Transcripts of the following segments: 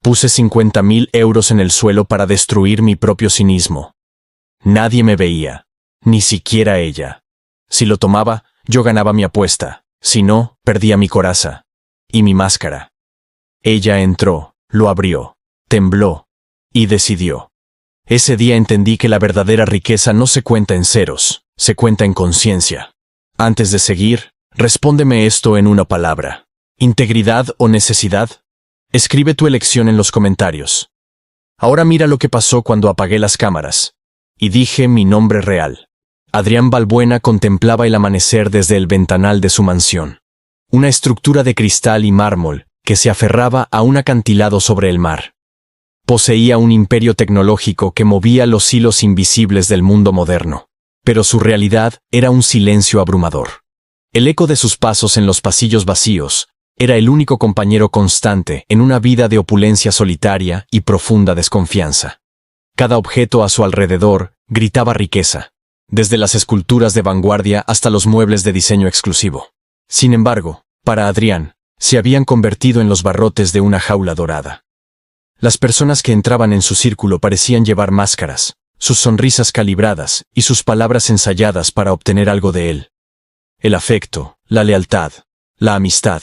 Puse 50.000 euros en el suelo para destruir mi propio cinismo. Nadie me veía, ni siquiera ella. Si lo tomaba, yo ganaba mi apuesta. Si no, perdía mi coraza. Y mi máscara. Ella entró, lo abrió, tembló, y decidió. Ese día entendí que la verdadera riqueza no se cuenta en ceros, se cuenta en conciencia. Antes de seguir, respóndeme esto en una palabra. ¿Integridad o necesidad? Escribe tu elección en los comentarios. Ahora mira lo que pasó cuando apagué las cámaras. Y dije mi nombre real. Adrián Balbuena contemplaba el amanecer desde el ventanal de su mansión. Una estructura de cristal y mármol que se aferraba a un acantilado sobre el mar. Poseía un imperio tecnológico que movía los hilos invisibles del mundo moderno. Pero su realidad era un silencio abrumador. El eco de sus pasos en los pasillos vacíos era el único compañero constante en una vida de opulencia solitaria y profunda desconfianza. Cada objeto a su alrededor gritaba riqueza, desde las esculturas de vanguardia hasta los muebles de diseño exclusivo. Sin embargo, para Adrián, se habían convertido en los barrotes de una jaula dorada. Las personas que entraban en su círculo parecían llevar máscaras, sus sonrisas calibradas y sus palabras ensayadas para obtener algo de él. El afecto, la lealtad, la amistad.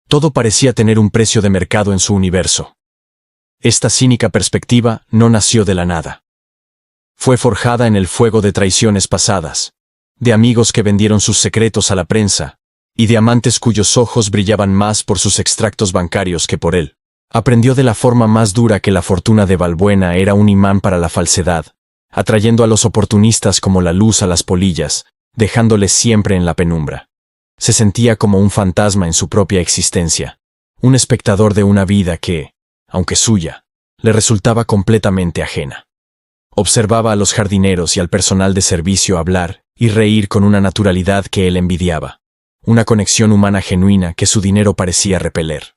Todo parecía tener un precio de mercado en su universo. Esta cínica perspectiva no nació de la nada. Fue forjada en el fuego de traiciones pasadas, de amigos que vendieron sus secretos a la prensa, y de amantes cuyos ojos brillaban más por sus extractos bancarios que por él. Aprendió de la forma más dura que la fortuna de Balbuena era un imán para la falsedad, atrayendo a los oportunistas como la luz a las polillas, dejándoles siempre en la penumbra. Se sentía como un fantasma en su propia existencia, un espectador de una vida que, aunque suya, le resultaba completamente ajena. Observaba a los jardineros y al personal de servicio hablar y reír con una naturalidad que él envidiaba, una conexión humana genuina que su dinero parecía repeler.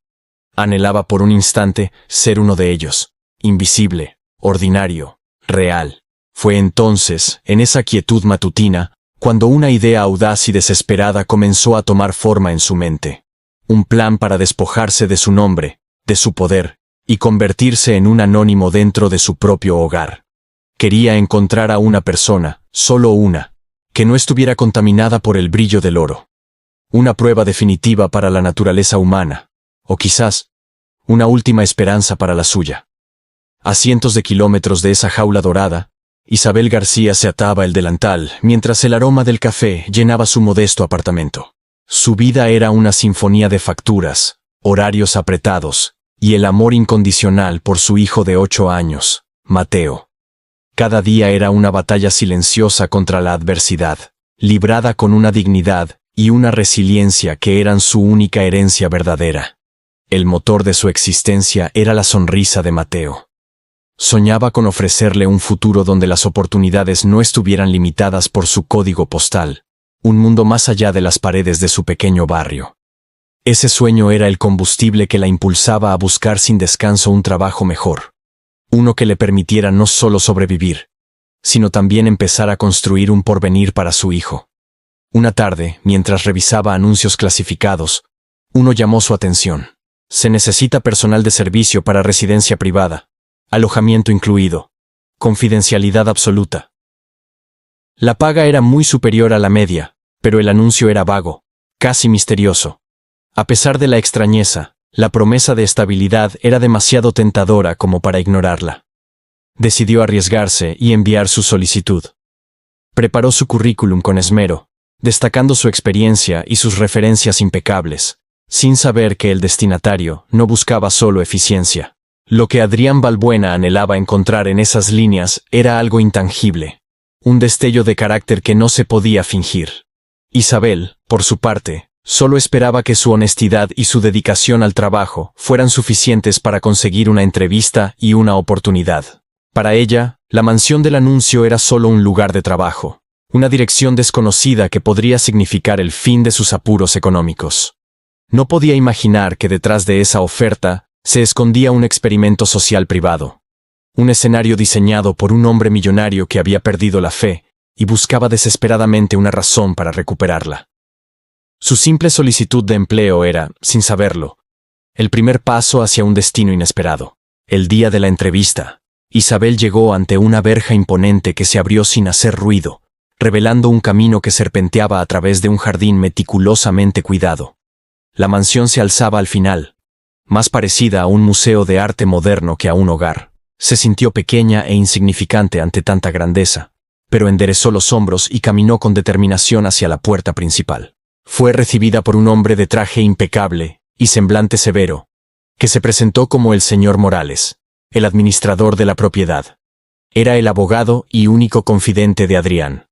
Anhelaba por un instante ser uno de ellos, invisible, ordinario, real. Fue entonces, en esa quietud matutina, cuando una idea audaz y desesperada comenzó a tomar forma en su mente. Un plan para despojarse de su nombre, de su poder, y convertirse en un anónimo dentro de su propio hogar. Quería encontrar a una persona, solo una, que no estuviera contaminada por el brillo del oro. Una prueba definitiva para la naturaleza humana, o quizás, una última esperanza para la suya. A cientos de kilómetros de esa jaula dorada, Isabel García se ataba el delantal mientras el aroma del café llenaba su modesto apartamento. Su vida era una sinfonía de facturas, horarios apretados, y el amor incondicional por su hijo de 8 años, Mateo. Cada día era una batalla silenciosa contra la adversidad, librada con una dignidad y una resiliencia que eran su única herencia verdadera. El motor de su existencia era la sonrisa de Mateo. Soñaba con ofrecerle un futuro donde las oportunidades no estuvieran limitadas por su código postal, un mundo más allá de las paredes de su pequeño barrio. Ese sueño era el combustible que la impulsaba a buscar sin descanso un trabajo mejor, uno que le permitiera no solo sobrevivir, sino también empezar a construir un porvenir para su hijo. Una tarde, mientras revisaba anuncios clasificados, uno llamó su atención. Se necesita personal de servicio para residencia privada. Alojamiento incluido. Confidencialidad absoluta. La paga era muy superior a la media, pero el anuncio era vago, casi misterioso. A pesar de la extrañeza, la promesa de estabilidad era demasiado tentadora como para ignorarla. Decidió arriesgarse y enviar su solicitud. Preparó su currículum con esmero, destacando su experiencia y sus referencias impecables, sin saber que el destinatario no buscaba solo eficiencia. Lo que Adrián Balbuena anhelaba encontrar en esas líneas era algo intangible, un destello de carácter que no se podía fingir. Isabel, por su parte, solo esperaba que su honestidad y su dedicación al trabajo fueran suficientes para conseguir una entrevista y una oportunidad. Para ella, la mansión del anuncio era solo un lugar de trabajo, una dirección desconocida que podría significar el fin de sus apuros económicos. No podía imaginar que detrás de esa oferta se escondía un experimento social privado, un escenario diseñado por un hombre millonario que había perdido la fe y buscaba desesperadamente una razón para recuperarla. Su simple solicitud de empleo era, sin saberlo, el primer paso hacia un destino inesperado. El día de la entrevista, Isabel llegó ante una verja imponente que se abrió sin hacer ruido, revelando un camino que serpenteaba a través de un jardín meticulosamente cuidado. La mansión se alzaba al final, más parecida a un museo de arte moderno que a un hogar. Se sintió pequeña e insignificante ante tanta grandeza, pero enderezó los hombros y caminó con determinación hacia la puerta principal. Fue recibida por un hombre de traje impecable y semblante severo, que se presentó como el señor Morales, el administrador de la propiedad. Era el abogado y único confidente de Adrián.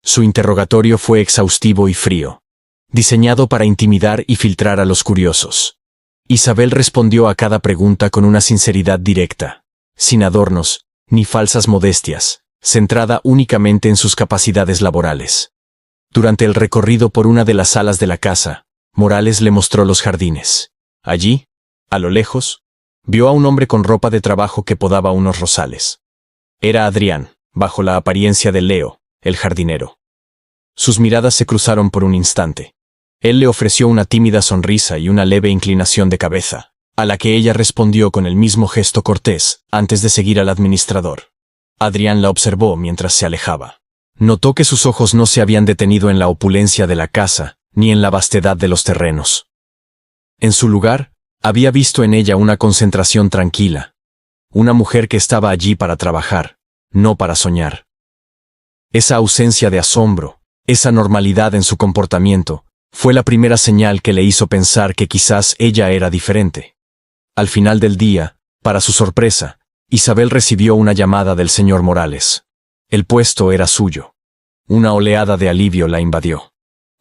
Su interrogatorio fue exhaustivo y frío, diseñado para intimidar y filtrar a los curiosos. Isabel respondió a cada pregunta con una sinceridad directa, sin adornos ni falsas modestias, centrada únicamente en sus capacidades laborales. Durante el recorrido por una de las salas de la casa, Morales le mostró los jardines. Allí, a lo lejos, vio a un hombre con ropa de trabajo que podaba unos rosales. Era Adrián, bajo la apariencia de Leo, el jardinero. Sus miradas se cruzaron por un instante. Él le ofreció una tímida sonrisa y una leve inclinación de cabeza, a la que ella respondió con el mismo gesto cortés, antes de seguir al administrador. Adrián la observó mientras se alejaba. Notó que sus ojos no se habían detenido en la opulencia de la casa, ni en la vastedad de los terrenos. En su lugar, había visto en ella una concentración tranquila. Una mujer que estaba allí para trabajar, no para soñar. Esa ausencia de asombro, esa normalidad en su comportamiento, fue la primera señal que le hizo pensar que quizás ella era diferente. Al final del día, para su sorpresa, Isabel recibió una llamada del señor Morales. El puesto era suyo. Una oleada de alivio la invadió.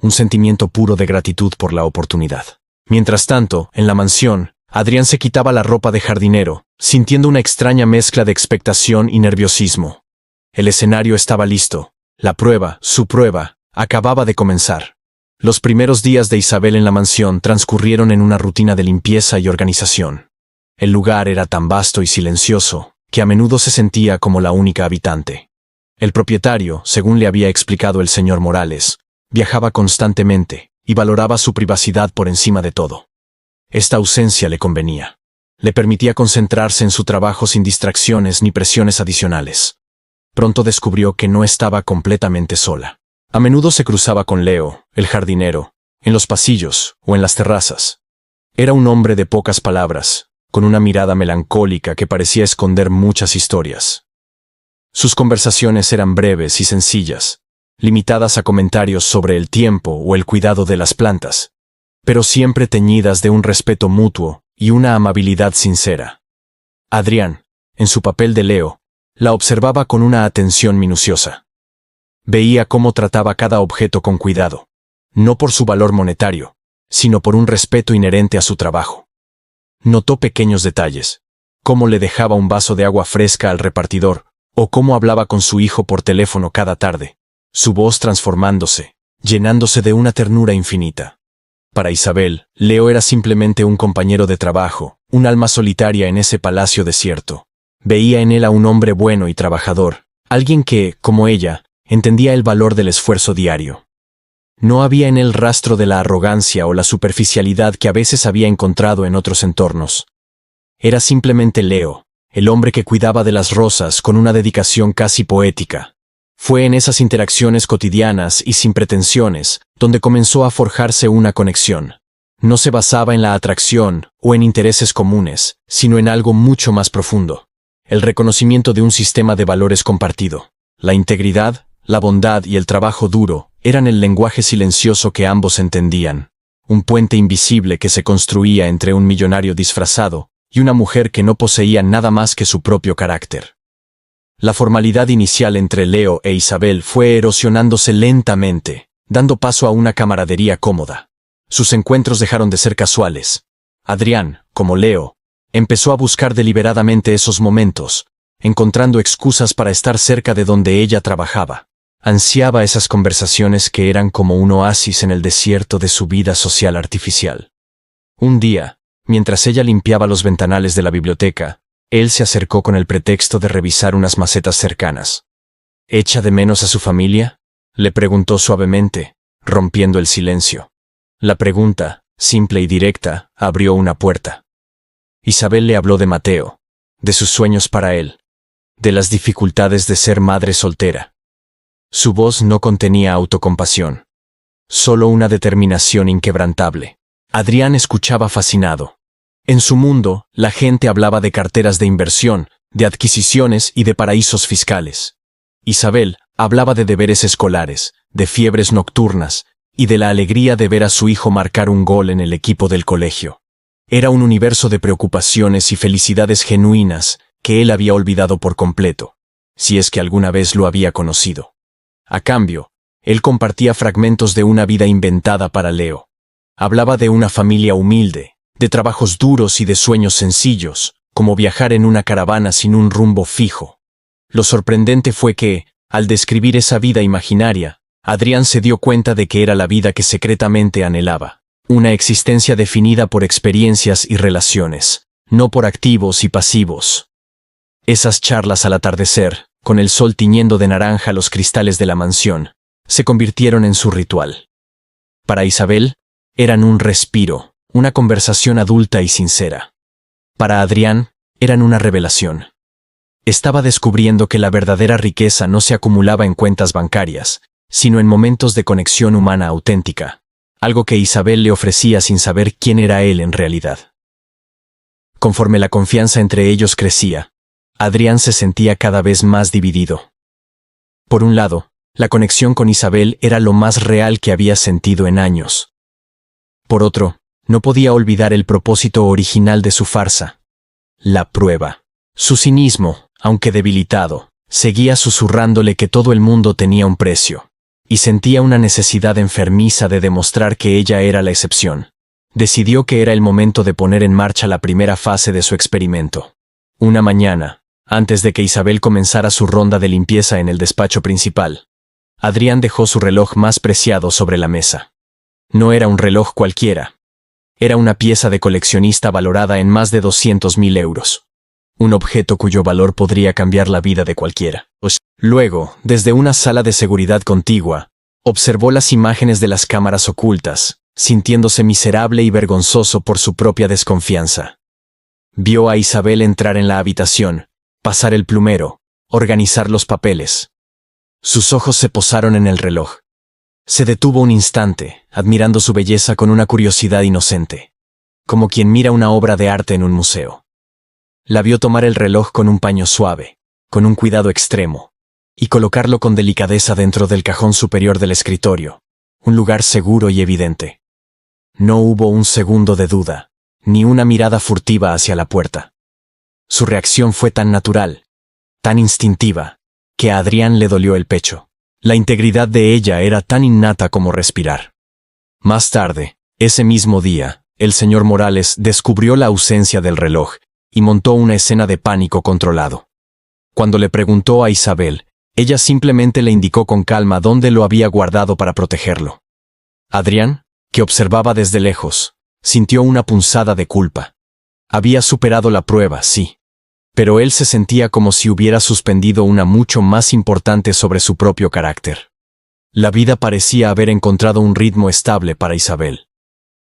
Un sentimiento puro de gratitud por la oportunidad. Mientras tanto, en la mansión, Adrián se quitaba la ropa de jardinero, sintiendo una extraña mezcla de expectación y nerviosismo. El escenario estaba listo. La prueba, su prueba, acababa de comenzar. Los primeros días de Isabel en la mansión transcurrieron en una rutina de limpieza y organización. El lugar era tan vasto y silencioso, que a menudo se sentía como la única habitante. El propietario, según le había explicado el señor Morales, viajaba constantemente y valoraba su privacidad por encima de todo. Esta ausencia le convenía. Le permitía concentrarse en su trabajo sin distracciones ni presiones adicionales. Pronto descubrió que no estaba completamente sola. A menudo se cruzaba con Leo, el jardinero, en los pasillos o en las terrazas. Era un hombre de pocas palabras, con una mirada melancólica que parecía esconder muchas historias. Sus conversaciones eran breves y sencillas, limitadas a comentarios sobre el tiempo o el cuidado de las plantas, pero siempre teñidas de un respeto mutuo y una amabilidad sincera. Adrián, en su papel de Leo, la observaba con una atención minuciosa. Veía cómo trataba cada objeto con cuidado, no por su valor monetario, sino por un respeto inherente a su trabajo. Notó pequeños detalles, cómo le dejaba un vaso de agua fresca al repartidor, o cómo hablaba con su hijo por teléfono cada tarde, su voz transformándose, llenándose de una ternura infinita. Para Isabel, Leo era simplemente un compañero de trabajo, un alma solitaria en ese palacio desierto. Veía en él a un hombre bueno y trabajador, alguien que, como ella, entendía el valor del esfuerzo diario. No había en él rastro de la arrogancia o la superficialidad que a veces había encontrado en otros entornos. Era simplemente Leo, el hombre que cuidaba de las rosas con una dedicación casi poética. Fue en esas interacciones cotidianas y sin pretensiones donde comenzó a forjarse una conexión. No se basaba en la atracción o en intereses comunes, sino en algo mucho más profundo. El reconocimiento de un sistema de valores compartido. La integridad, la bondad y el trabajo duro eran el lenguaje silencioso que ambos entendían. Un puente invisible que se construía entre un millonario disfrazado y una mujer que no poseía nada más que su propio carácter. La formalidad inicial entre Leo e Isabel fue erosionándose lentamente, dando paso a una camaradería cómoda. Sus encuentros dejaron de ser casuales. Adrián, como Leo, empezó a buscar deliberadamente esos momentos, encontrando excusas para estar cerca de donde ella trabajaba. Ansiaba esas conversaciones que eran como un oasis en el desierto de su vida social artificial. Un día, mientras ella limpiaba los ventanales de la biblioteca, él se acercó con el pretexto de revisar unas macetas cercanas. ¿Echa de menos a su familia?, le preguntó suavemente, rompiendo el silencio. La pregunta, simple y directa, abrió una puerta. Isabel le habló de Mateo, de sus sueños para él, de las dificultades de ser madre soltera. Su voz no contenía autocompasión, solo una determinación inquebrantable. Adrián escuchaba fascinado. En su mundo, la gente hablaba de carteras de inversión, de adquisiciones y de paraísos fiscales. Isabel hablaba de deberes escolares, de fiebres nocturnas y de la alegría de ver a su hijo marcar un gol en el equipo del colegio. Era un universo de preocupaciones y felicidades genuinas que él había olvidado por completo, si es que alguna vez lo había conocido. A cambio, él compartía fragmentos de una vida inventada para Leo. Hablaba de una familia humilde, de trabajos duros y de sueños sencillos, como viajar en una caravana sin un rumbo fijo. Lo sorprendente fue que, al describir esa vida imaginaria, Adrián se dio cuenta de que era la vida que secretamente anhelaba, una existencia definida por experiencias y relaciones, no por activos y pasivos. Esas charlas al atardecer, con el sol tiñendo de naranja los cristales de la mansión, se convirtieron en su ritual. Para Isabel, eran un respiro, una conversación adulta y sincera. Para Adrián, eran una revelación. Estaba descubriendo que la verdadera riqueza no se acumulaba en cuentas bancarias, sino en momentos de conexión humana auténtica, algo que Isabel le ofrecía sin saber quién era él en realidad. Conforme la confianza entre ellos crecía, Adrián se sentía cada vez más dividido. Por un lado, la conexión con Isabel era lo más real que había sentido en años. Por otro, no podía olvidar el propósito original de su farsa: la prueba. Su cinismo, aunque debilitado, seguía susurrándole que todo el mundo tenía un precio, y sentía una necesidad enfermiza de demostrar que ella era la excepción. Decidió que era el momento de poner en marcha la primera fase de su experimento. Una mañana, antes de que Isabel comenzara su ronda de limpieza en el despacho principal, Adrián dejó su reloj más preciado sobre la mesa. No era un reloj cualquiera. Era una pieza de coleccionista valorada en más de 200.000 euros. Un objeto cuyo valor podría cambiar la vida de cualquiera. Luego, desde una sala de seguridad contigua, observó las imágenes de las cámaras ocultas, sintiéndose miserable y vergonzoso por su propia desconfianza. Vio a Isabel entrar en la habitación, pasar el plumero, organizar los papeles. Sus ojos se posaron en el reloj. Se detuvo un instante, admirando su belleza con una curiosidad inocente, como quien mira una obra de arte en un museo. La vio tomar el reloj con un paño suave, con un cuidado extremo, y colocarlo con delicadeza dentro del cajón superior del escritorio, un lugar seguro y evidente. No hubo un segundo de duda, ni una mirada furtiva hacia la puerta. Su reacción fue tan natural, tan instintiva, que a Adrián le dolió el pecho. La integridad de ella era tan innata como respirar. Más tarde, ese mismo día, el señor Morales descubrió la ausencia del reloj y montó una escena de pánico controlado. Cuando le preguntó a Isabel, ella simplemente le indicó con calma dónde lo había guardado para protegerlo. Adrián, que observaba desde lejos, sintió una punzada de culpa. Había superado la prueba, sí, pero él se sentía como si hubiera suspendido una mucho más importante sobre su propio carácter. La vida parecía haber encontrado un ritmo estable para Isabel.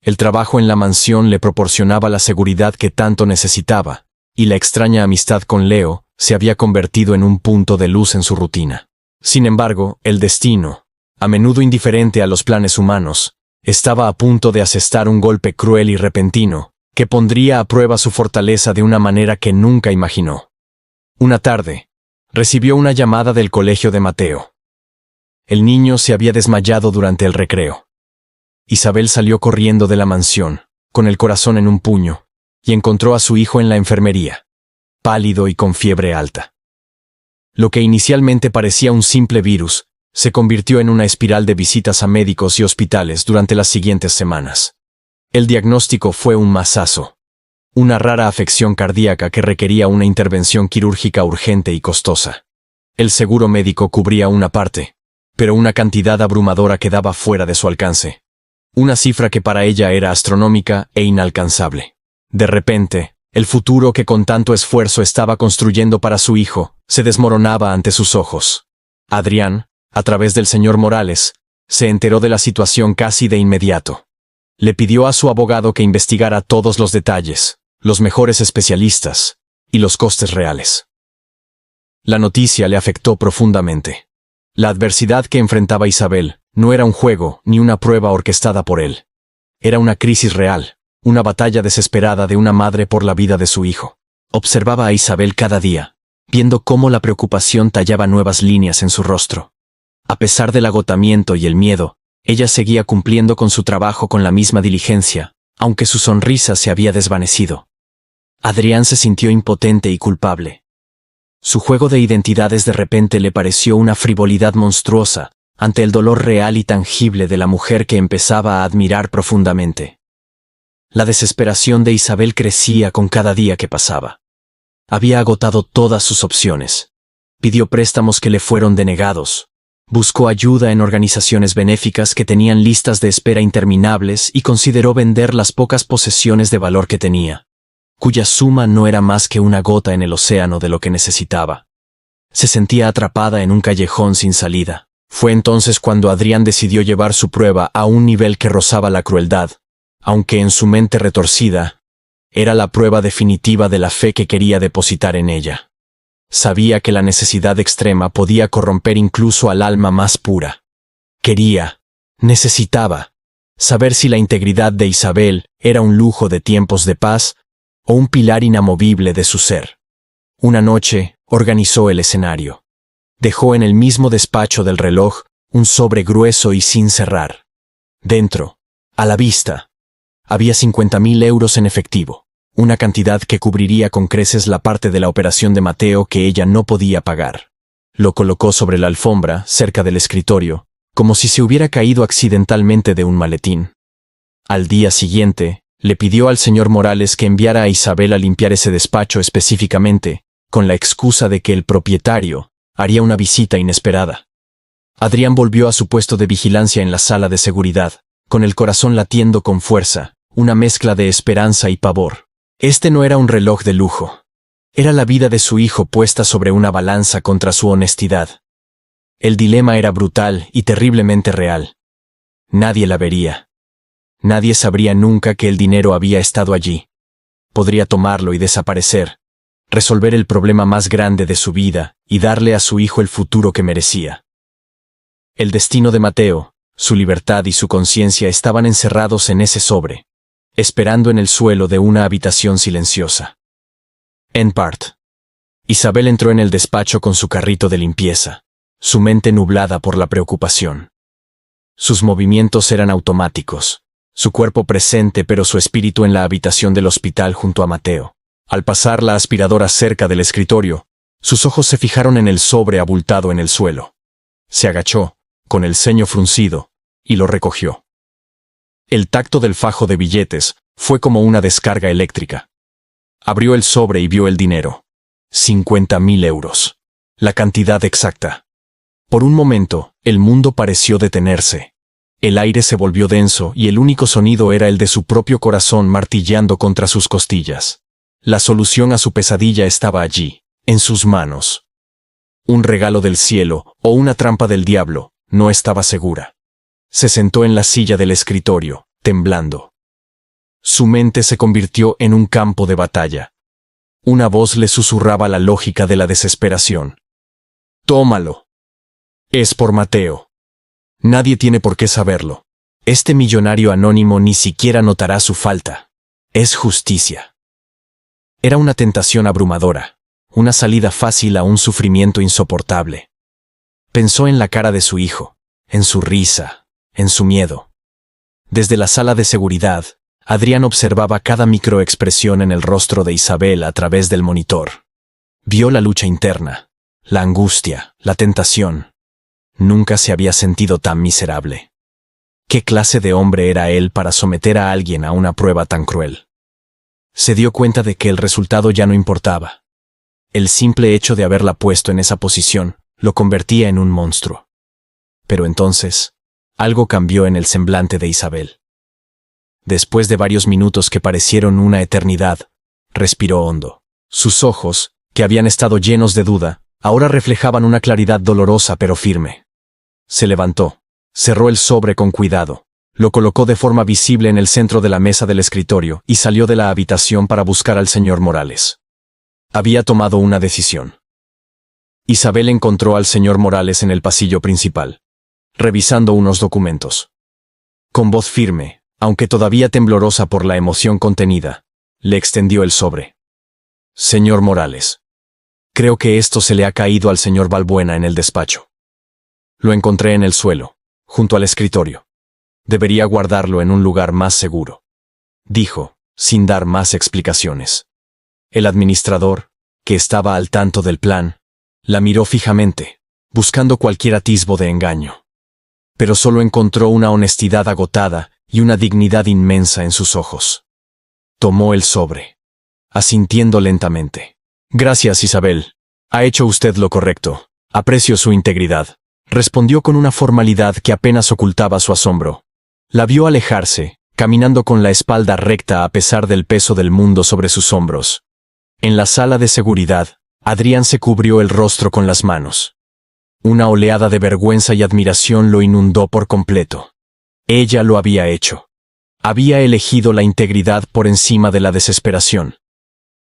El trabajo en la mansión le proporcionaba la seguridad que tanto necesitaba, y la extraña amistad con Leo se había convertido en un punto de luz en su rutina. Sin embargo, el destino, a menudo indiferente a los planes humanos, estaba a punto de asestar un golpe cruel y repentino, que pondría a prueba su fortaleza de una manera que nunca imaginó. Una tarde, recibió una llamada del colegio de Mateo. El niño se había desmayado durante el recreo. Isabel salió corriendo de la mansión, con el corazón en un puño, y encontró a su hijo en la enfermería, pálido y con fiebre alta. Lo que inicialmente parecía un simple virus, se convirtió en una espiral de visitas a médicos y hospitales durante las siguientes semanas. El diagnóstico fue un masazo, una rara afección cardíaca que requería una intervención quirúrgica urgente y costosa. El seguro médico cubría una parte, pero una cantidad abrumadora quedaba fuera de su alcance. Una cifra que para ella era astronómica e inalcanzable. De repente, el futuro que con tanto esfuerzo estaba construyendo para su hijo, se desmoronaba ante sus ojos. Adrián, a través del señor Morales, se enteró de la situación casi de inmediato. Le pidió a su abogado que investigara todos los detalles, los mejores especialistas, y los costes reales. La noticia le afectó profundamente. La adversidad que enfrentaba Isabel no era un juego ni una prueba orquestada por él. Era una crisis real, una batalla desesperada de una madre por la vida de su hijo. Observaba a Isabel cada día, viendo cómo la preocupación tallaba nuevas líneas en su rostro. A pesar del agotamiento y el miedo, ella seguía cumpliendo con su trabajo con la misma diligencia, aunque su sonrisa se había desvanecido. Adrián se sintió impotente y culpable. Su juego de identidades de repente le pareció una frivolidad monstruosa ante el dolor real y tangible de la mujer que empezaba a admirar profundamente. La desesperación de Isabel crecía con cada día que pasaba. Había agotado todas sus opciones. Pidió préstamos que le fueron denegados. Buscó ayuda en organizaciones benéficas que tenían listas de espera interminables y consideró vender las pocas posesiones de valor que tenía, cuya suma no era más que una gota en el océano de lo que necesitaba. Se sentía atrapada en un callejón sin salida. Fue entonces cuando Adrián decidió llevar su prueba a un nivel que rozaba la crueldad, aunque en su mente retorcida, era la prueba definitiva de la fe que quería depositar en ella. Sabía que la necesidad extrema podía corromper incluso al alma más pura. Necesitaba, saber si la integridad de Isabel era un lujo de tiempos de paz o un pilar inamovible de su ser. Una noche, organizó el escenario. Dejó en el mismo despacho del reloj un sobre grueso y sin cerrar. Dentro, a la vista, había 50.000 euros en efectivo, una cantidad que cubriría con creces la parte de la operación de Mateo que ella no podía pagar. Lo colocó sobre la alfombra, cerca del escritorio, como si se hubiera caído accidentalmente de un maletín. Al día siguiente, le pidió al señor Morales que enviara a Isabel a limpiar ese despacho específicamente, con la excusa de que el propietario haría una visita inesperada. Adrián volvió a su puesto de vigilancia en la sala de seguridad, con el corazón latiendo con fuerza, una mezcla de esperanza y pavor. Este no era un reloj de lujo. Era la vida de su hijo puesta sobre una balanza contra su honestidad. El dilema era brutal y terriblemente real. Nadie la vería. Nadie sabría nunca que el dinero había estado allí. Podría tomarlo y desaparecer, resolver el problema más grande de su vida y darle a su hijo el futuro que merecía. El destino de Mateo, su libertad y su conciencia estaban encerrados en ese sobre, esperando en el suelo de una habitación silenciosa. En part. Isabel entró en el despacho con su carrito de limpieza, su mente nublada por la preocupación. Sus movimientos eran automáticos, su cuerpo presente pero su espíritu en la habitación del hospital junto a Mateo. Al pasar la aspiradora cerca del escritorio, sus ojos se fijaron en el sobre abultado en el suelo. Se agachó, con el ceño fruncido, y lo recogió. El tacto del fajo de billetes fue como una descarga eléctrica. Abrió el sobre y vio el dinero. 50.000 euros. La cantidad exacta. Por un momento, el mundo pareció detenerse. El aire se volvió denso y el único sonido era el de su propio corazón martilleando contra sus costillas. La solución a su pesadilla estaba allí, en sus manos. Un regalo del cielo o una trampa del diablo, no estaba segura. Se sentó en la silla del escritorio, temblando. Su mente se convirtió en un campo de batalla. Una voz le susurraba la lógica de la desesperación. Tómalo. Es por Mateo. Nadie tiene por qué saberlo. Este millonario anónimo ni siquiera notará su falta. Es justicia. Era una tentación abrumadora, una salida fácil a un sufrimiento insoportable. Pensó en la cara de su hijo, en su risa, en su miedo. Desde la sala de seguridad, Adrián observaba cada microexpresión en el rostro de Isabel a través del monitor. Vio la lucha interna, la angustia, la tentación. Nunca se había sentido tan miserable. ¿Qué clase de hombre era él para someter a alguien a una prueba tan cruel? Se dio cuenta de que el resultado ya no importaba. El simple hecho de haberla puesto en esa posición lo convertía en un monstruo. Pero entonces, algo cambió en el semblante de Isabel. Después de varios minutos que parecieron una eternidad, respiró hondo. Sus ojos, que habían estado llenos de duda, ahora reflejaban una claridad dolorosa pero firme. Se levantó, cerró el sobre con cuidado, lo colocó de forma visible en el centro de la mesa del escritorio y salió de la habitación para buscar al señor Morales. Había tomado una decisión. Isabel encontró al señor Morales en el pasillo principal, revisando unos documentos. Con voz firme, aunque todavía temblorosa por la emoción contenida, le extendió el sobre. Señor Morales, creo que esto se le ha caído al señor Balbuena en el despacho. Lo encontré en el suelo, junto al escritorio. Debería guardarlo en un lugar más seguro, dijo, sin dar más explicaciones. El administrador, que estaba al tanto del plan, la miró fijamente, buscando cualquier atisbo de engaño. Pero solo encontró una honestidad agotada y una dignidad inmensa en sus ojos. Tomó el sobre, asintiendo lentamente. Gracias, Isabel. Ha hecho usted lo correcto. Aprecio su integridad, respondió con una formalidad que apenas ocultaba su asombro. La vio alejarse, caminando con la espalda recta a pesar del peso del mundo sobre sus hombros. En la sala de seguridad, Adrián se cubrió el rostro con las manos. Una oleada de vergüenza y admiración lo inundó por completo. Ella lo había hecho. Había elegido la integridad por encima de la desesperación.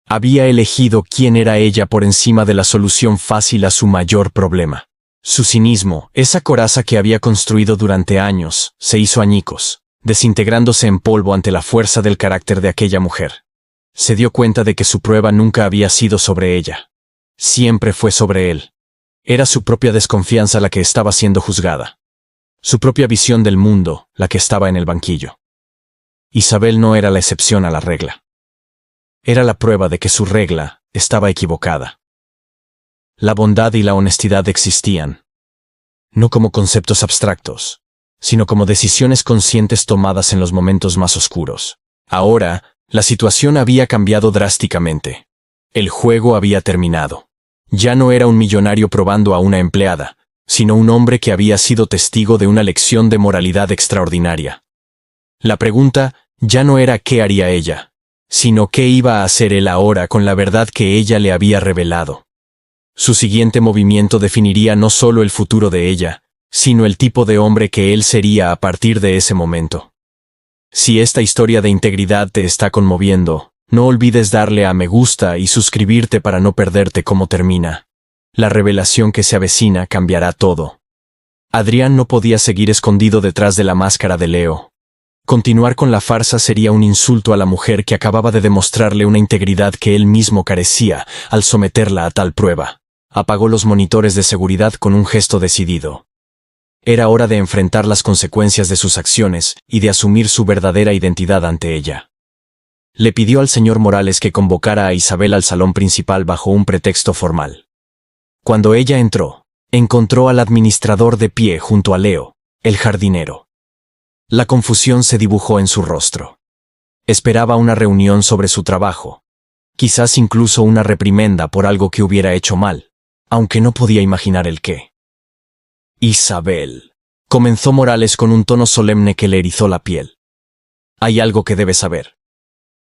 Había elegido quién era ella por encima de la solución fácil a su mayor problema. Su cinismo, esa coraza que había construido durante años, se hizo añicos, desintegrándose en polvo ante la fuerza del carácter de aquella mujer. Se dio cuenta de que su prueba nunca había sido sobre ella. Siempre fue sobre él. Era su propia desconfianza la que estaba siendo juzgada. Su propia visión del mundo, la que estaba en el banquillo. Isabel no era la excepción a la regla. Era la prueba de que su regla estaba equivocada. La bondad y la honestidad existían, no como conceptos abstractos, sino como decisiones conscientes tomadas en los momentos más oscuros. Ahora, la situación había cambiado drásticamente. El juego había terminado. Ya no era un millonario probando a una empleada, sino un hombre que había sido testigo de una lección de moralidad extraordinaria. La pregunta ya no era qué haría ella, sino qué iba a hacer él ahora con la verdad que ella le había revelado. Su siguiente movimiento definiría no solo el futuro de ella, sino el tipo de hombre que él sería a partir de ese momento. Si esta historia de integridad te está conmoviendo, no olvides darle a me gusta y suscribirte para no perderte cómo termina. La revelación que se avecina cambiará todo. Adrián no podía seguir escondido detrás de la máscara de Leo. Continuar con la farsa sería un insulto a la mujer que acababa de demostrarle una integridad que él mismo carecía al someterla a tal prueba. Apagó los monitores de seguridad con un gesto decidido. Era hora de enfrentar las consecuencias de sus acciones y de asumir su verdadera identidad ante ella. Le pidió al señor Morales que convocara a Isabel al salón principal bajo un pretexto formal. Cuando ella entró, encontró al administrador de pie junto a Leo, el jardinero. La confusión se dibujó en su rostro. Esperaba una reunión sobre su trabajo, quizás incluso una reprimenda por algo que hubiera hecho mal, aunque no podía imaginar el qué. Isabel, comenzó Morales con un tono solemne que le erizó la piel. Hay algo que debes saber.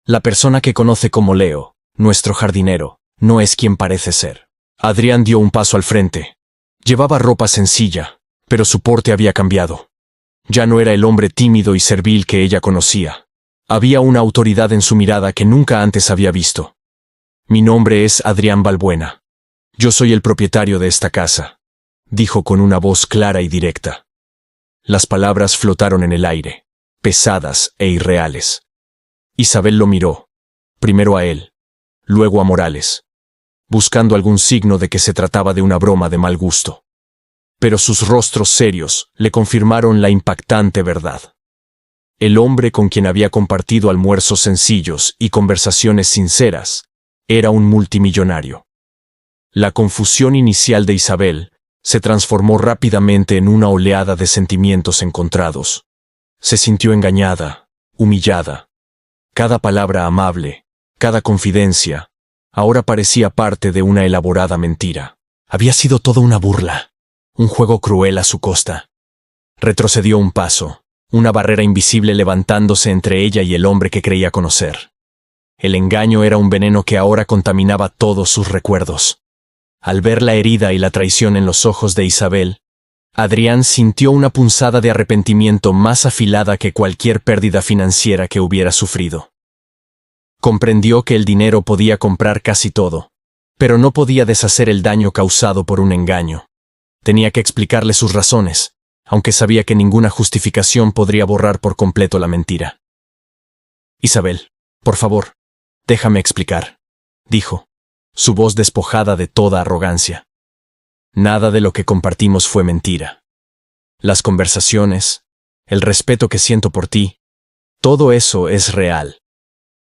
La persona que conoce como Leo, nuestro jardinero, no es quien parece ser. Adrián dio un paso al frente. Llevaba ropa sencilla, pero su porte había cambiado. Ya no era el hombre tímido y servil que ella conocía. Había una autoridad en su mirada que nunca antes había visto. Mi nombre es Adrián Balbuena. Yo soy el propietario de esta casa, dijo con una voz clara y directa. Las palabras flotaron en el aire, pesadas e irreales. Isabel lo miró, primero a él, luego a Morales, buscando algún signo de que se trataba de una broma de mal gusto. Pero sus rostros serios le confirmaron la impactante verdad. El hombre con quien había compartido almuerzos sencillos y conversaciones sinceras era un multimillonario. La confusión inicial de Isabel se transformó rápidamente en una oleada de sentimientos encontrados. Se sintió engañada, humillada. Cada palabra amable, cada confidencia, ahora parecía parte de una elaborada mentira. Había sido todo una burla, un juego cruel a su costa. Retrocedió un paso, una barrera invisible levantándose entre ella y el hombre que creía conocer. El engaño era un veneno que ahora contaminaba todos sus recuerdos. Al ver la herida y la traición en los ojos de Isabel, Adrián sintió una punzada de arrepentimiento más afilada que cualquier pérdida financiera que hubiera sufrido. Comprendió que el dinero podía comprar casi todo, pero no podía deshacer el daño causado por un engaño. Tenía que explicarle sus razones, aunque sabía que ninguna justificación podría borrar por completo la mentira. Isabel, por favor, déjame explicar, dijo, su voz despojada de toda arrogancia. Nada de lo que compartimos fue mentira. Las conversaciones, el respeto que siento por ti, todo eso es real.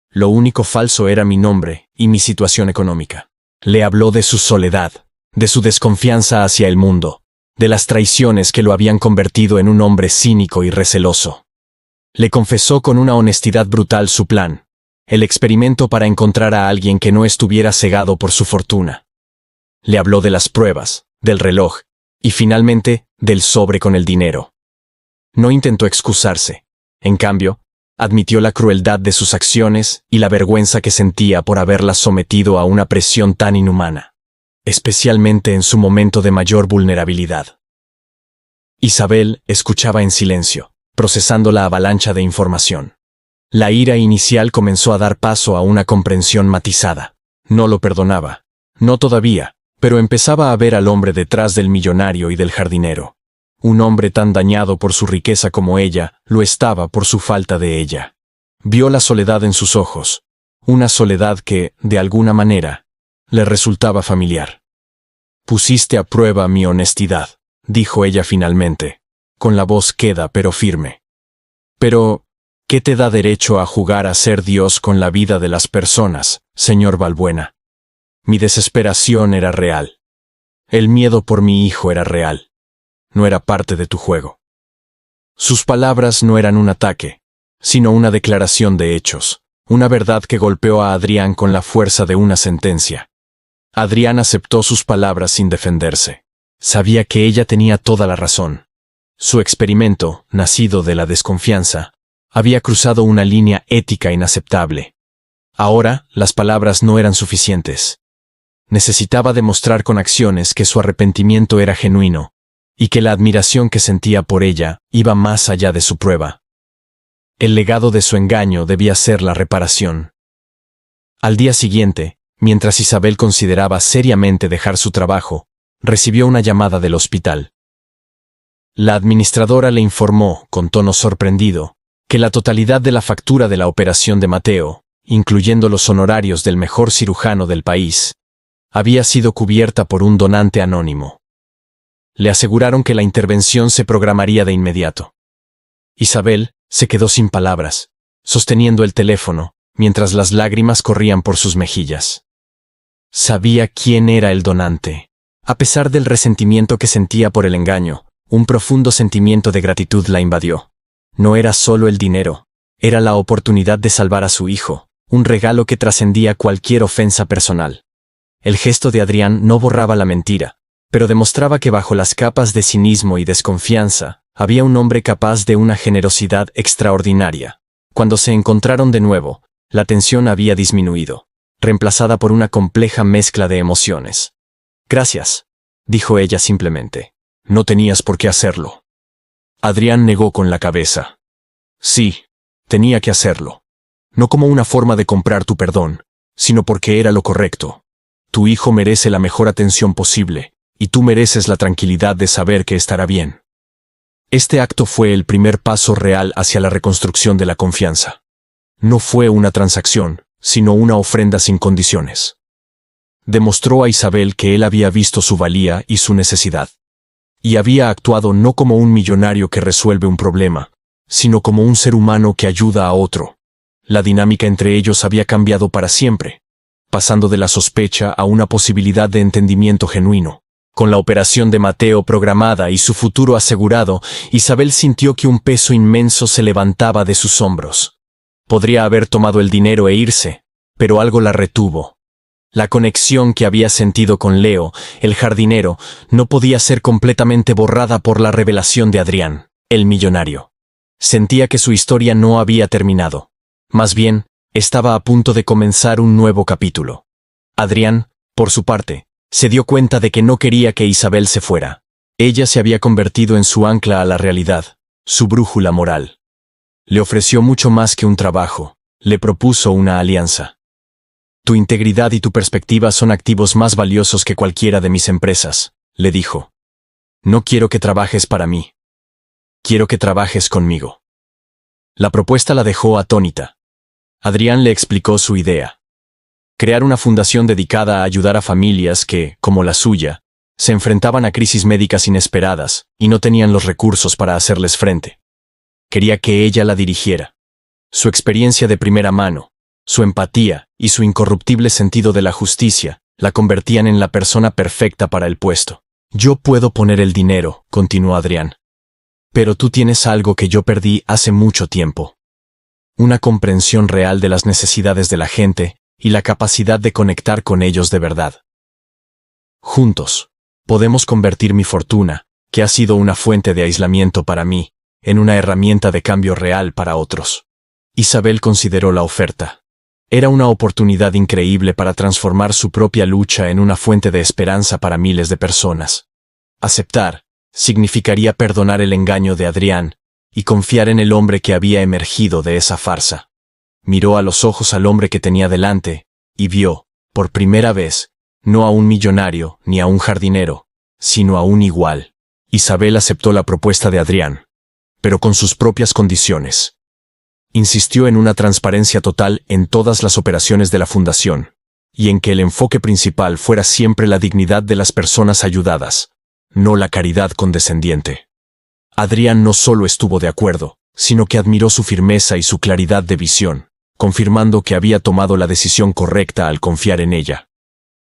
Lo único falso era mi nombre y mi situación económica. Le habló de su soledad, de su desconfianza hacia el mundo, de las traiciones que lo habían convertido en un hombre cínico y receloso. Le confesó con una honestidad brutal su plan, el experimento para encontrar a alguien que no estuviera cegado por su fortuna. Le habló de las pruebas, del reloj, y finalmente, del sobre con el dinero. No intentó excusarse. En cambio, admitió la crueldad de sus acciones y la vergüenza que sentía por haberlas sometido a una presión tan inhumana, especialmente en su momento de mayor vulnerabilidad. Isabel escuchaba en silencio, procesando la avalancha de información. La ira inicial comenzó a dar paso a una comprensión matizada. No lo perdonaba. No todavía, pero empezaba a ver al hombre detrás del millonario y del jardinero. Un hombre tan dañado por su riqueza como ella, lo estaba por su falta de ella. Vio la soledad en sus ojos, una soledad que, de alguna manera, le resultaba familiar. «Pusiste a prueba mi honestidad», dijo ella finalmente, con la voz queda pero firme. «Pero, ¿qué te da derecho a jugar a ser Dios con la vida de las personas, señor Balbuena?» Mi desesperación era real. El miedo por mi hijo era real. No era parte de tu juego. Sus palabras no eran un ataque, sino una declaración de hechos, una verdad que golpeó a Adrián con la fuerza de una sentencia. Adrián aceptó sus palabras sin defenderse. Sabía que ella tenía toda la razón. Su experimento, nacido de la desconfianza, había cruzado una línea ética inaceptable. Ahora, las palabras no eran suficientes. Necesitaba demostrar con acciones que su arrepentimiento era genuino, y que la admiración que sentía por ella iba más allá de su prueba. El legado de su engaño debía ser la reparación. Al día siguiente, mientras Isabel consideraba seriamente dejar su trabajo, recibió una llamada del hospital. La administradora le informó, con tono sorprendido, que la totalidad de la factura de la operación de Mateo, incluyendo los honorarios del mejor cirujano del país, había sido cubierta por un donante anónimo. Le aseguraron que la intervención se programaría de inmediato. Isabel se quedó sin palabras, sosteniendo el teléfono, mientras las lágrimas corrían por sus mejillas. Sabía quién era el donante. A pesar del resentimiento que sentía por el engaño, un profundo sentimiento de gratitud la invadió. No era solo el dinero, era la oportunidad de salvar a su hijo, un regalo que trascendía cualquier ofensa personal. El gesto de Adrián no borraba la mentira, pero demostraba que bajo las capas de cinismo y desconfianza, había un hombre capaz de una generosidad extraordinaria. Cuando se encontraron de nuevo, la tensión había disminuido, reemplazada por una compleja mezcla de emociones. «Gracias», dijo ella simplemente. «No tenías por qué hacerlo». Adrián negó con la cabeza. «Sí, tenía que hacerlo. No como una forma de comprar tu perdón, sino porque era lo correcto. Tu hijo merece la mejor atención posible, y tú mereces la tranquilidad de saber que estará bien». Este acto fue el primer paso real hacia la reconstrucción de la confianza. No fue una transacción, sino una ofrenda sin condiciones. Demostró a Isabel que él había visto su valía y su necesidad. Y había actuado no como un millonario que resuelve un problema, sino como un ser humano que ayuda a otro. La dinámica entre ellos había cambiado para siempre, pasando de la sospecha a una posibilidad de entendimiento genuino. Con la operación de Mateo programada y su futuro asegurado, Isabel sintió que un peso inmenso se levantaba de sus hombros. Podría haber tomado el dinero e irse, pero algo la retuvo. La conexión que había sentido con Leo, el jardinero, no podía ser completamente borrada por la revelación de Adrián, el millonario. Sentía que su historia no había terminado. Más bien, estaba a punto de comenzar un nuevo capítulo. Adrián, por su parte, se dio cuenta de que no quería que Isabel se fuera. Ella se había convertido en su ancla a la realidad, su brújula moral. Le ofreció mucho más que un trabajo, le propuso una alianza. Tu integridad y tu perspectiva son activos más valiosos que cualquiera de mis empresas, le dijo. No quiero que trabajes para mí. Quiero que trabajes conmigo. La propuesta la dejó atónita. Adrián le explicó su idea. Crear una fundación dedicada a ayudar a familias que, como la suya, se enfrentaban a crisis médicas inesperadas y no tenían los recursos para hacerles frente. Quería que ella la dirigiera. Su experiencia de primera mano, su empatía y su incorruptible sentido de la justicia la convertían en la persona perfecta para el puesto. Yo puedo poner el dinero, continuó Adrián. Pero tú tienes algo que yo perdí hace mucho tiempo. Una comprensión real de las necesidades de la gente y la capacidad de conectar con ellos de verdad. Juntos, podemos convertir mi fortuna, que ha sido una fuente de aislamiento para mí, en una herramienta de cambio real para otros. Isabel consideró la oferta. Era una oportunidad increíble para transformar su propia lucha en una fuente de esperanza para miles de personas. Aceptar significaría perdonar el engaño de Adrián y confiar en el hombre que había emergido de esa farsa. Miró a los ojos al hombre que tenía delante y vio, por primera vez, no a un millonario ni a un jardinero, sino a un igual. Isabel aceptó la propuesta de Adrián, pero con sus propias condiciones. Insistió en una transparencia total en todas las operaciones de la fundación, y en que el enfoque principal fuera siempre la dignidad de las personas ayudadas, no la caridad condescendiente. Adrián no solo estuvo de acuerdo, sino que admiró su firmeza y su claridad de visión, confirmando que había tomado la decisión correcta al confiar en ella.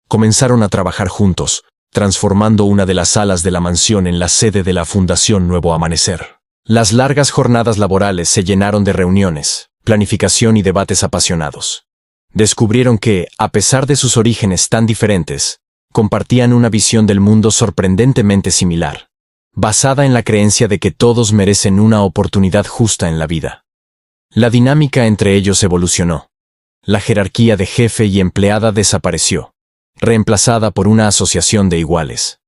Comenzaron a trabajar juntos, transformando una de las salas de la mansión en la sede de la Fundación Nuevo Amanecer. Las largas jornadas laborales se llenaron de reuniones, planificación y debates apasionados. Descubrieron que, a pesar de sus orígenes tan diferentes, compartían una visión del mundo sorprendentemente similar, basada en la creencia de que todos merecen una oportunidad justa en la vida. La dinámica entre ellos evolucionó. La jerarquía de jefe y empleada desapareció, reemplazada por una asociación de iguales.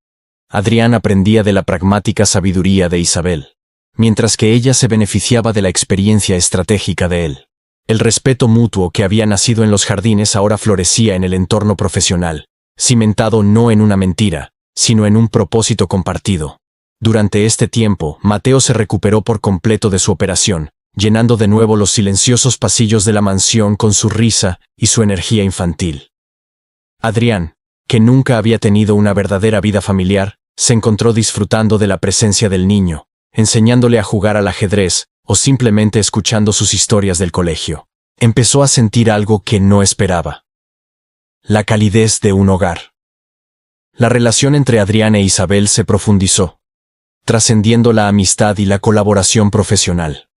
Adrián aprendía de la pragmática sabiduría de Isabel, mientras que ella se beneficiaba de la experiencia estratégica de él. El respeto mutuo que había nacido en los jardines ahora florecía en el entorno profesional, cimentado no en una mentira, sino en un propósito compartido. Durante este tiempo, Mateo se recuperó por completo de su operación, llenando de nuevo los silenciosos pasillos de la mansión con su risa y su energía infantil. Adrián, que nunca había tenido una verdadera vida familiar, se encontró disfrutando de la presencia del niño, enseñándole a jugar al ajedrez o simplemente escuchando sus historias del colegio. Empezó a sentir algo que no esperaba. La calidez de un hogar. La relación entre Adrián e Isabel se profundizó, trascendiendo la amistad y la colaboración profesional.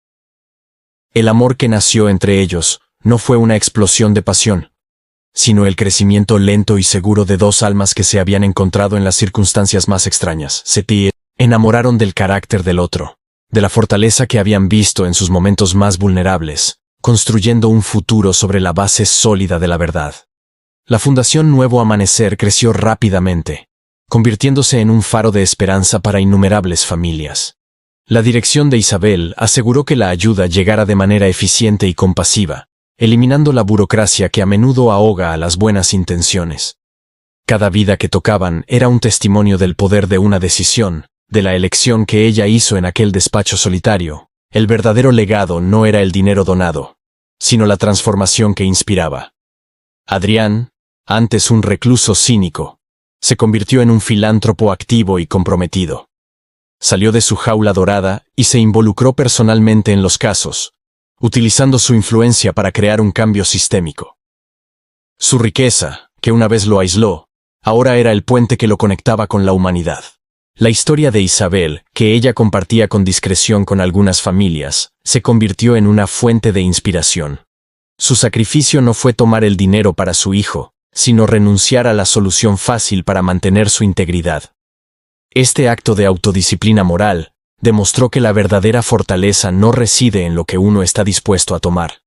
El amor que nació entre ellos no fue una explosión de pasión, sino el crecimiento lento y seguro de dos almas que se habían encontrado en las circunstancias más extrañas. Se enamoraron del carácter del otro, de la fortaleza que habían visto en sus momentos más vulnerables, construyendo un futuro sobre la base sólida de la verdad. La Fundación Nuevo Amanecer creció rápidamente, convirtiéndose en un faro de esperanza para innumerables familias. La dirección de Isabel aseguró que la ayuda llegara de manera eficiente y compasiva, eliminando la burocracia que a menudo ahoga a las buenas intenciones. Cada vida que tocaban era un testimonio del poder de una decisión, de la elección que ella hizo en aquel despacho solitario. El verdadero legado no era el dinero donado, sino la transformación que inspiraba. Adrián, antes un recluso cínico, se convirtió en un filántropo activo y comprometido. Salió de su jaula dorada y se involucró personalmente en los casos, utilizando su influencia para crear un cambio sistémico. Su riqueza, que una vez lo aisló, ahora era el puente que lo conectaba con la humanidad. La historia de Isabel, que ella compartía con discreción con algunas familias, se convirtió en una fuente de inspiración. Su sacrificio no fue tomar el dinero para su hijo, sino renunciar a la solución fácil para mantener su integridad. Este acto de autodisciplina moral demostró que la verdadera fortaleza no reside en lo que uno está dispuesto a tomar,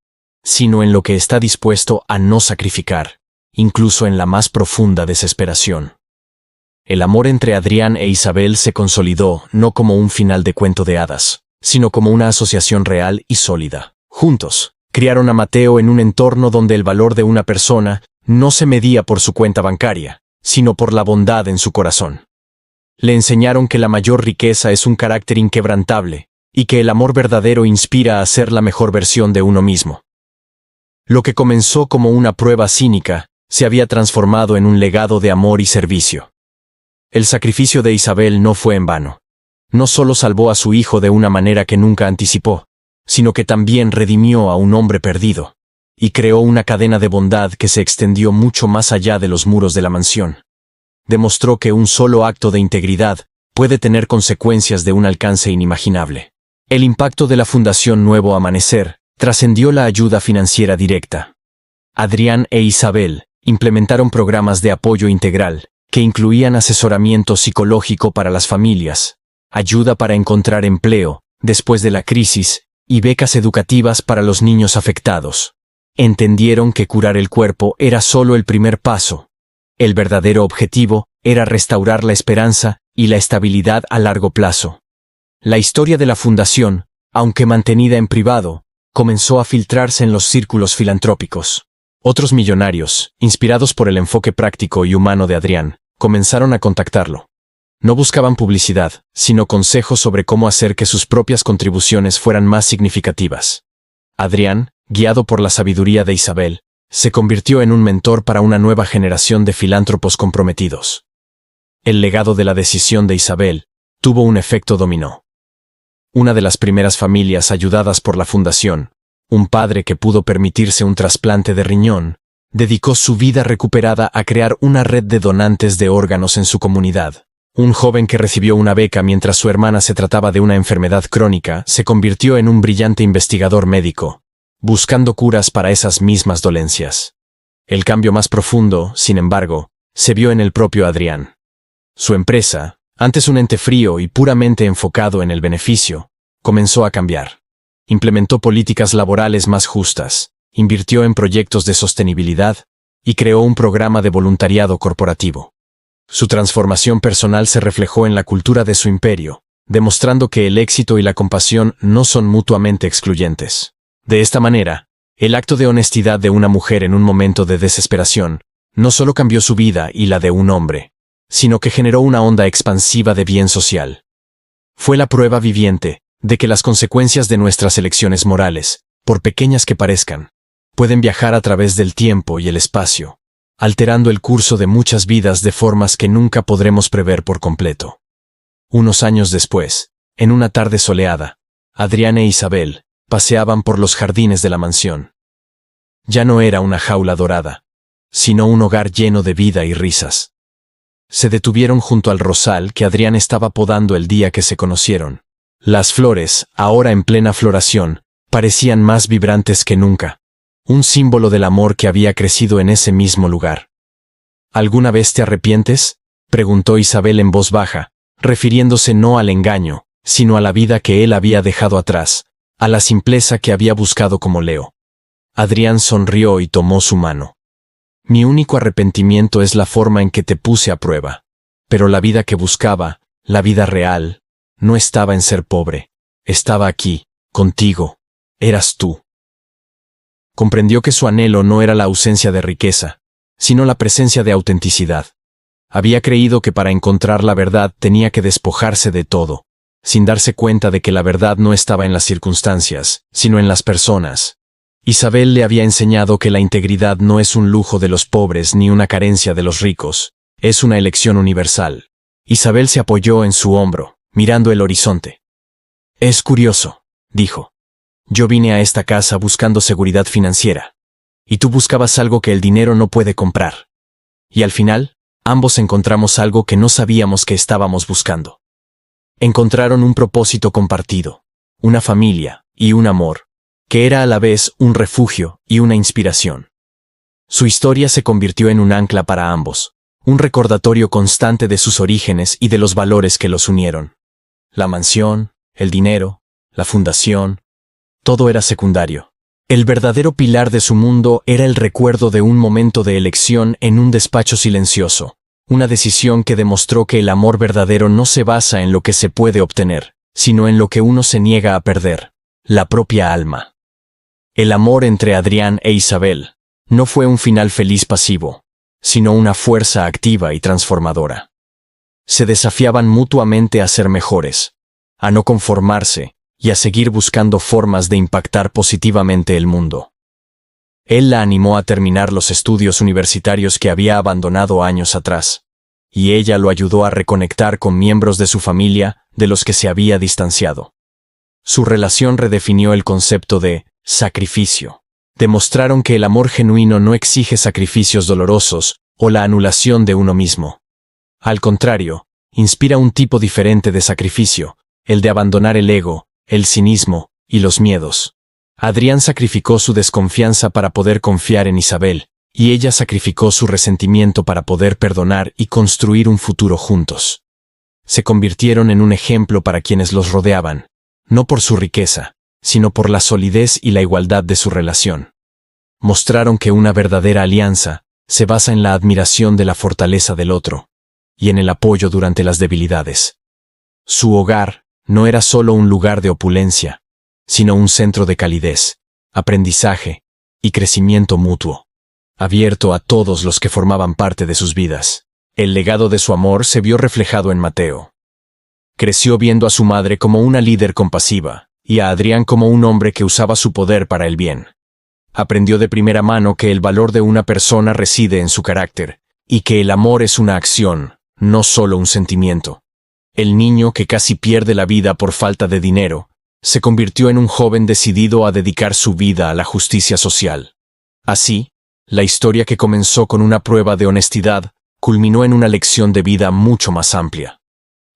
sino en lo que está dispuesto a no sacrificar, incluso en la más profunda desesperación. El amor entre Adrián e Isabel se consolidó no como un final de cuento de hadas, sino como una asociación real y sólida. Juntos, Criaron a Mateo en un entorno donde el valor de una persona no se medía por su cuenta bancaria, sino por la bondad en su corazón. Le enseñaron que la mayor riqueza es un carácter inquebrantable y que el amor verdadero inspira a ser la mejor versión de uno mismo. Lo que comenzó como una prueba cínica se había transformado en un legado de amor y servicio. El sacrificio de Isabel no fue en vano. No solo salvó a su hijo de una manera que nunca anticipó, sino que también redimió a un hombre perdido, y creó una cadena de bondad que se extendió mucho más allá de los muros de la mansión. Demostró que un solo acto de integridad puede tener consecuencias de un alcance inimaginable. El impacto de la Fundación Nuevo Amanecer trascendió la ayuda financiera directa. Adrián e Isabel implementaron programas de apoyo integral que incluían asesoramiento psicológico para las familias, ayuda para encontrar empleo después de la crisis y becas educativas para los niños afectados. Entendieron que curar el cuerpo era solo el primer paso. El verdadero objetivo era restaurar la esperanza y la estabilidad a largo plazo. La historia de la fundación, aunque mantenida en privado, comenzó a filtrarse en los círculos filantrópicos. Otros millonarios, inspirados por el enfoque práctico y humano de Adrián, comenzaron a contactarlo. No buscaban publicidad, sino consejos sobre cómo hacer que sus propias contribuciones fueran más significativas. Adrián, guiado por la sabiduría de Isabel, se convirtió en un mentor para una nueva generación de filántropos comprometidos. El legado de la decisión de Isabel tuvo un efecto dominó. Una de las primeras familias ayudadas por la fundación, un padre que pudo permitirse un trasplante de riñón, dedicó su vida recuperada a crear una red de donantes de órganos en su comunidad. Un joven que recibió una beca mientras su hermana se trataba de una enfermedad crónica se convirtió en un brillante investigador médico, buscando curas para esas mismas dolencias. El cambio más profundo, sin embargo, se vio en el propio Adrián. Su empresa, antes un ente frío y puramente enfocado en el beneficio, comenzó a cambiar. Implementó políticas laborales más justas, invirtió en proyectos de sostenibilidad y creó un programa de voluntariado corporativo. Su transformación personal se reflejó en la cultura de su imperio, demostrando que el éxito y la compasión no son mutuamente excluyentes. De esta manera, el acto de honestidad de una mujer en un momento de desesperación no solo cambió su vida y la de un hombre, sino que generó una onda expansiva de bien social. Fue la prueba viviente de que las consecuencias de nuestras elecciones morales, por pequeñas que parezcan, pueden viajar a través del tiempo y el espacio, alterando el curso de muchas vidas de formas que nunca podremos prever por completo. Unos años después, en una tarde soleada, Adrián e Isabel paseaban por los jardines de la mansión. Ya no era una jaula dorada, sino un hogar lleno de vida y risas. Se detuvieron junto al rosal que Adrián estaba podando el día que se conocieron. Las flores, ahora en plena floración, parecían más vibrantes que nunca, un símbolo del amor que había crecido en ese mismo lugar. ¿Alguna vez te arrepientes?, preguntó Isabel en voz baja, refiriéndose no al engaño, sino a la vida que él había dejado atrás, a la simpleza que había buscado como Leo. Adrián sonrió y tomó su mano. Mi único arrepentimiento es la forma en que te puse a prueba. Pero la vida que buscaba, la vida real, no estaba en ser pobre. Estaba aquí, contigo. Eras tú. Comprendió que su anhelo no era la ausencia de riqueza, sino la presencia de autenticidad. Había creído que para encontrar la verdad tenía que despojarse de todo, sin darse cuenta de que la verdad no estaba en las circunstancias, sino en las personas. Isabel le había enseñado que la integridad no es un lujo de los pobres ni una carencia de los ricos, es una elección universal. Isabel se apoyó en su hombro, mirando el horizonte. Es curioso, dijo. Yo vine a esta casa buscando seguridad financiera. Y tú buscabas algo que el dinero no puede comprar. Y al final, ambos encontramos algo que no sabíamos que estábamos buscando. Encontraron un propósito compartido, una familia y un amor, que era a la vez un refugio y una inspiración. Su historia se convirtió en un ancla para ambos, un recordatorio constante de sus orígenes y de los valores que los unieron. La mansión, el dinero, la fundación, todo era secundario. El verdadero pilar de su mundo era el recuerdo de un momento de elección en un despacho silencioso, una decisión que demostró que el amor verdadero no se basa en lo que se puede obtener, sino en lo que uno se niega a perder, la propia alma. El amor entre Adrián e Isabel no fue un final feliz pasivo, sino una fuerza activa y transformadora. Se desafiaban mutuamente a ser mejores, a no conformarse y a seguir buscando formas de impactar positivamente el mundo. Él la animó a terminar los estudios universitarios que había abandonado años atrás, y ella lo ayudó a reconectar con miembros de su familia de los que se había distanciado. Su relación redefinió el concepto de sacrificio. Demostraron que el amor genuino no exige sacrificios dolorosos o la anulación de uno mismo. Al contrario, inspira un tipo diferente de sacrificio, el de abandonar el ego, el cinismo y los miedos. Adrián sacrificó su desconfianza para poder confiar en Isabel, y ella sacrificó su resentimiento para poder perdonar y construir un futuro juntos. Se convirtieron en un ejemplo para quienes los rodeaban, no por su riqueza, sino por la solidez y la igualdad de su relación. Mostraron que una verdadera alianza se basa en la admiración de la fortaleza del otro, y en el apoyo durante las debilidades. Su hogar no era solo un lugar de opulencia, sino un centro de calidez, aprendizaje y crecimiento mutuo, abierto a todos los que formaban parte de sus vidas. El legado de su amor se vio reflejado en Mateo. Creció viendo a su madre como una líder compasiva, y a Adrián como un hombre que usaba su poder para el bien. Aprendió de primera mano que el valor de una persona reside en su carácter, y que el amor es una acción, no solo un sentimiento. El niño que casi pierde la vida por falta de dinero, se convirtió en un joven decidido a dedicar su vida a la justicia social. Así, la historia que comenzó con una prueba de honestidad, culminó en una lección de vida mucho más amplia.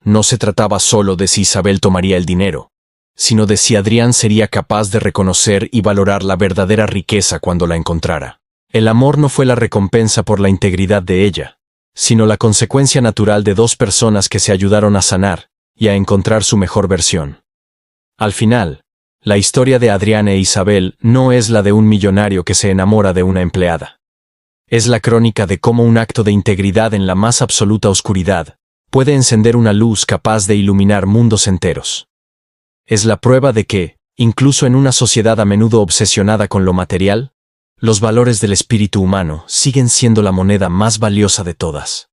No se trataba solo de si Isabel tomaría el dinero, sino de si Adrián sería capaz de reconocer y valorar la verdadera riqueza cuando la encontrara. El amor no fue la recompensa por la integridad de ella, sino la consecuencia natural de dos personas que se ayudaron a sanar y a encontrar su mejor versión. Al final, la historia de Adrián e Isabel no es la de un millonario que se enamora de una empleada. Es la crónica de cómo un acto de integridad en la más absoluta oscuridad puede encender una luz capaz de iluminar mundos enteros. Es la prueba de que, incluso en una sociedad a menudo obsesionada con lo material, los valores del espíritu humano siguen siendo la moneda más valiosa de todas.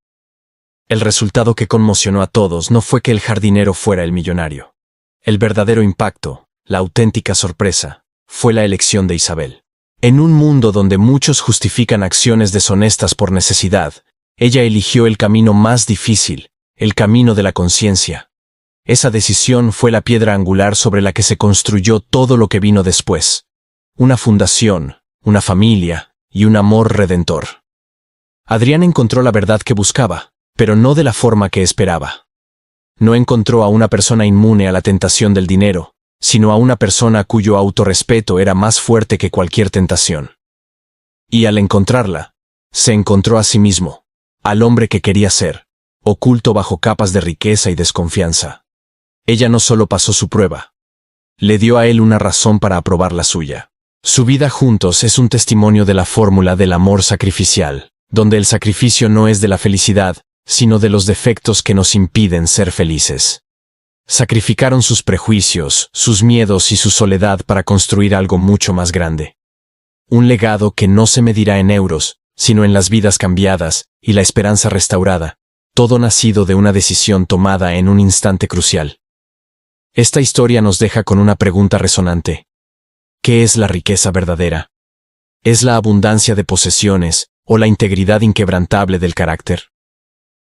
El resultado que conmocionó a todos no fue que el jardinero fuera el millonario. El verdadero impacto, la auténtica sorpresa, fue la elección de Isabel. En un mundo donde muchos justifican acciones deshonestas por necesidad, ella eligió el camino más difícil, el camino de la conciencia. Esa decisión fue la piedra angular sobre la que se construyó todo lo que vino después. Una fundación, una familia y un amor redentor. Adrián encontró la verdad que buscaba, pero no de la forma que esperaba. No encontró a una persona inmune a la tentación del dinero, sino a una persona cuyo autorrespeto era más fuerte que cualquier tentación. Y al encontrarla, se encontró a sí mismo, al hombre que quería ser, oculto bajo capas de riqueza y desconfianza. Ella no solo pasó su prueba, le dio a él una razón para aprobar la suya. Su vida juntos es un testimonio de la fórmula del amor sacrificial, donde el sacrificio no es de la felicidad, sino de los defectos que nos impiden ser felices. Sacrificaron sus prejuicios, sus miedos y su soledad para construir algo mucho más grande. Un legado que no se medirá en euros, sino en las vidas cambiadas y la esperanza restaurada, todo nacido de una decisión tomada en un instante crucial. Esta historia nos deja con una pregunta resonante. ¿Qué es la riqueza verdadera? ¿Es la abundancia de posesiones o la integridad inquebrantable del carácter?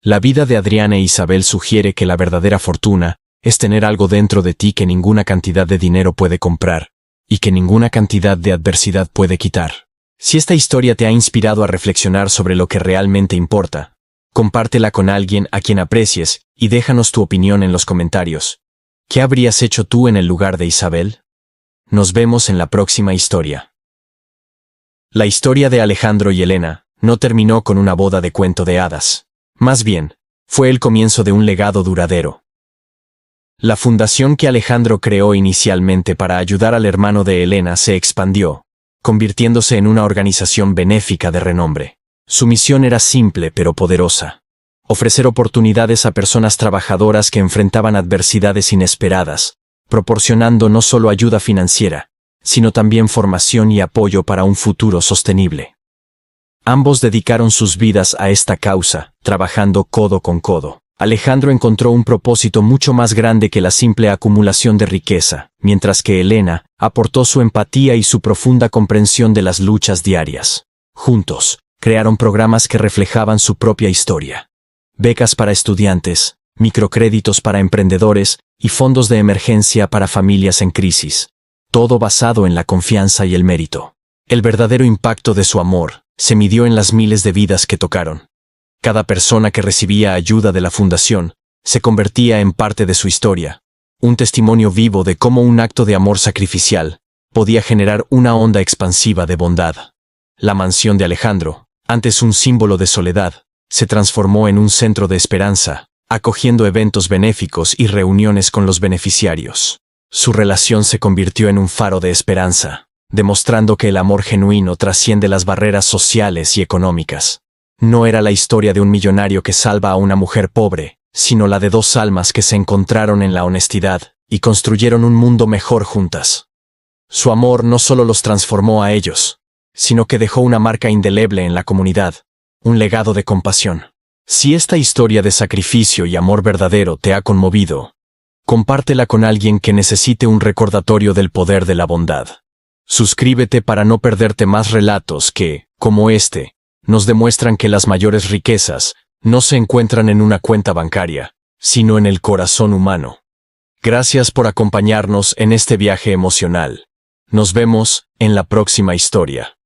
La vida de Adrián e Isabel sugiere que la verdadera fortuna es tener algo dentro de ti que ninguna cantidad de dinero puede comprar, y que ninguna cantidad de adversidad puede quitar. Si esta historia te ha inspirado a reflexionar sobre lo que realmente importa, compártela con alguien a quien aprecies y déjanos tu opinión en los comentarios. ¿Qué habrías hecho tú en el lugar de Isabel? Nos vemos en la próxima historia. La historia de Alejandro y Elena no terminó con una boda de cuento de hadas. Más bien, fue el comienzo de un legado duradero. La fundación que Alejandro creó inicialmente para ayudar al hermano de Elena se expandió, convirtiéndose en una organización benéfica de renombre. Su misión era simple pero poderosa: ofrecer oportunidades a personas trabajadoras que enfrentaban adversidades inesperadas, proporcionando no solo ayuda financiera, sino también formación y apoyo para un futuro sostenible. Ambos dedicaron sus vidas a esta causa, trabajando codo con codo. Alejandro encontró un propósito mucho más grande que la simple acumulación de riqueza, mientras que Elena aportó su empatía y su profunda comprensión de las luchas diarias. Juntos, crearon programas que reflejaban su propia historia. Becas para estudiantes, microcréditos para emprendedores y fondos de emergencia para familias en crisis. Todo basado en la confianza y el mérito. El verdadero impacto de su amor se midió en las miles de vidas que tocaron. Cada persona que recibía ayuda de la fundación se convertía en parte de su historia, un testimonio vivo de cómo un acto de amor sacrificial podía generar una onda expansiva de bondad. La mansión de Alejandro, antes un símbolo de soledad, se transformó en un centro de esperanza, acogiendo eventos benéficos y reuniones con los beneficiarios. Su relación se convirtió en un faro de esperanza, demostrando que el amor genuino trasciende las barreras sociales y económicas. No era la historia de un millonario que salva a una mujer pobre, sino la de dos almas que se encontraron en la honestidad y construyeron un mundo mejor juntas. Su amor no solo los transformó a ellos, sino que dejó una marca indeleble en la comunidad, un legado de compasión. Si esta historia de sacrificio y amor verdadero te ha conmovido, compártela con alguien que necesite un recordatorio del poder de la bondad. Suscríbete para no perderte más relatos que, como este, nos demuestran que las mayores riquezas no se encuentran en una cuenta bancaria, sino en el corazón humano. Gracias por acompañarnos en este viaje emocional. Nos vemos en la próxima historia.